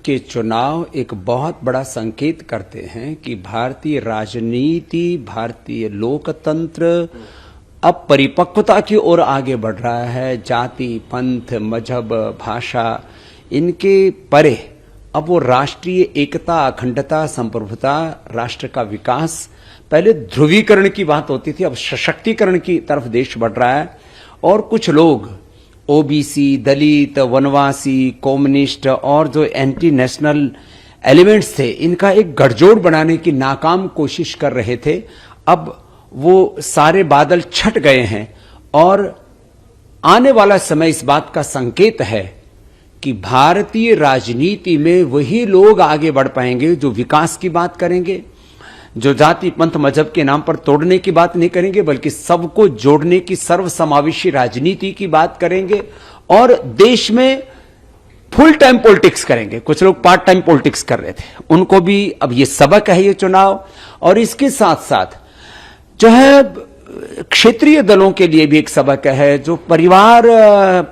के चुनाव एक बहुत बड़ा संकेत करते हैं कि भारतीय राजनीति, भारतीय लोकतंत्र अब परिपक्वता की ओर आगे बढ़ रहा है। जाति, पंथ, मजहब, भाषा इनके परे अब वो राष्ट्रीय एकता, अखंडता, संप्रभुता, राष्ट्र का विकास, पहले ध्रुवीकरण की बात होती थी, अब सशक्तिकरण की तरफ देश बढ़ रहा है। और कुछ लोग ओबीसी, दलित, वनवासी, कम्युनिस्ट और जो एंटी नेशनल एलिमेंट्स थे, इनका एक गठजोड़ बनाने की नाकाम कोशिश कर रहे थे। अब वो सारे बादल छट गए हैं और आने वाला समय इस बात का संकेत है कि भारतीय राजनीति में वही लोग आगे बढ़ पाएंगे जो विकास की बात करेंगे, जो जाति, पंथ, मजहब के नाम पर तोड़ने की बात नहीं करेंगे, बल्कि सबको जोड़ने की सर्वसमावेशी राजनीति की बात करेंगे और देश में फुल टाइम पॉलिटिक्स करेंगे। कुछ लोग पार्ट टाइम पॉलिटिक्स कर रहे थे, उनको भी अब ये सबक है, ये चुनाव। और इसके साथ साथ जो है क्षेत्रीय दलों के लिए भी एक सबक है, जो परिवार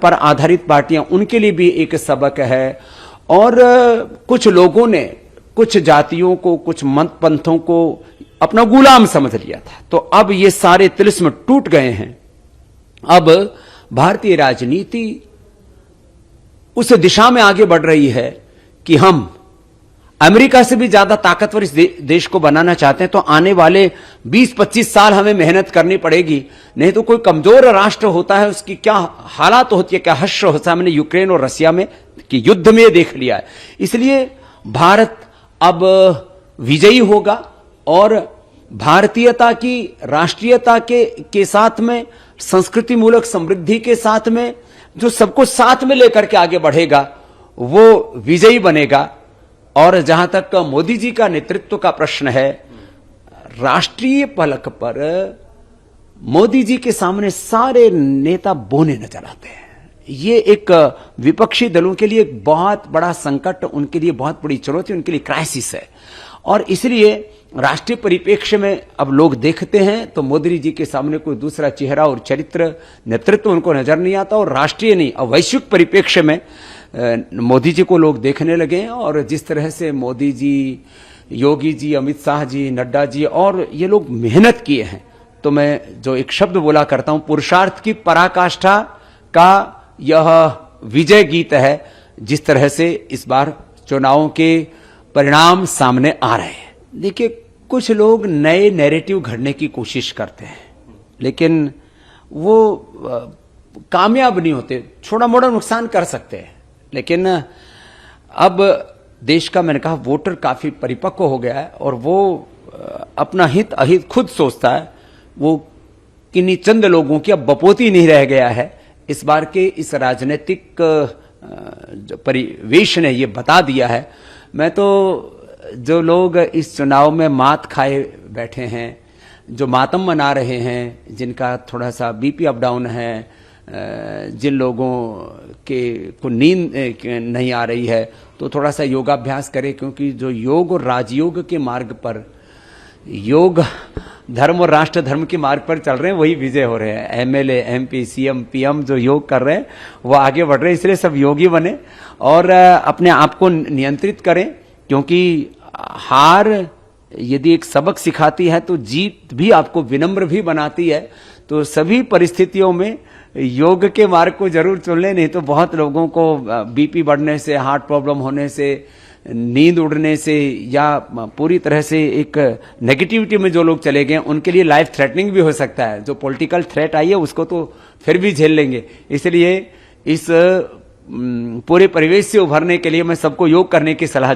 पर आधारित पार्टियां, उनके लिए भी एक सबक है। और कुछ लोगों ने कुछ जातियों को, कुछ मत पंथों को अपना गुलाम समझ लिया था, तो अब ये सारे तिलिस्म टूट गए हैं। अब भारतीय राजनीति उस दिशा में आगे बढ़ रही है कि हम अमेरिका से भी ज्यादा ताकतवर इस देश को बनाना चाहते हैं, तो आने वाले 20-25 साल हमें मेहनत करनी पड़ेगी। नहीं तो कोई कमजोर राष्ट्र होता है, उसकी क्या हालात होती है, क्या हश्र होता है। मैंने यूक्रेन और रसिया में कि युद्ध में देख लिया है। इसलिए भारत अब विजयी होगा और भारतीयता की, राष्ट्रीयता के साथ में, संस्कृति मूलक समृद्धि के साथ में, जो सबको साथ में लेकर के आगे बढ़ेगा वो विजयी बनेगा। और जहां तक मोदी जी का नेतृत्व का प्रश्न है, राष्ट्रीय पलक पर मोदी जी के सामने सारे नेता बोने नजर आते हैं। ये एक विपक्षी दलों के लिए एक बहुत बड़ा संकट, उनके लिए बहुत बड़ी चुनौती, उनके लिए क्राइसिस है। और इसलिए राष्ट्रीय परिप्रेक्ष्य में अब लोग देखते हैं तो मोदी जी के सामने कोई दूसरा चेहरा और चरित्र, नेतृत्व उनको नजर नहीं आता। और राष्ट्रीय नहीं, अब वैश्विक परिप्रेक्ष्य में मोदी जी को लोग देखने लगे हैं। और जिस तरह से मोदी जी, योगी जी, अमित शाह जी, नड्डा जी और ये लोग मेहनत किए हैं, तो मैं जो एक शब्द बोला करता हूं, पुरुषार्थ की पराकाष्ठा का यह विजय गीत है। जिस तरह से इस बार चुनावों के परिणाम सामने आ रहे हैं। देखिए, कुछ लोग नए नैरेटिव घड़ने की कोशिश करते हैं, लेकिन वो कामयाब नहीं होते। छोटा मोटा नुकसान कर सकते हैं, लेकिन अब देश का, मैंने कहा, वोटर काफी परिपक्व हो गया है और वो अपना हित अहित खुद सोचता है। वो किन्हीं चंद लोगों की अब बपोती नहीं रह गया है। इस बार के इस राजनीतिक परिवेश ने ये बता दिया है। मैं तो जो लोग इस चुनाव में मात खाए बैठे हैं, जो मातम मना रहे हैं, जिनका थोड़ा सा बीपी अप डाउन है, जिन लोगों को नींद नहीं आ रही है, तो थोड़ा सा योगाभ्यास करें। क्योंकि जो योग और राजयोग के मार्ग पर, योग धर्म और राष्ट्र धर्म के मार्ग पर चल रहे हैं, वही विजय हो रहे हैं। एमएलए, एमपी, सीएम, पीएम जो योग कर रहे हैं वो आगे बढ़ रहे हैं। इसलिए सब योगी बने और अपने आप को नियंत्रित करें। क्योंकि हार यदि एक सबक सिखाती है तो जीत भी आपको विनम्र भी बनाती है। तो सभी परिस्थितियों में योग के मार्ग को जरूर चुन लें, नहीं तो बहुत लोगों को बीपी बढ़ने से, हार्ट प्रॉब्लम होने से, नींद उड़ने से, या पूरी तरह से एक नेगेटिविटी में जो लोग चले गए, उनके लिए लाइफ थ्रेटनिंग भी हो सकता है। जो पॉलिटिकल थ्रेट आई है उसको तो फिर भी झेल लेंगे। इसलिए इस पूरे परिवेश से उभरने के लिए मैं सबको योग करने की सलाह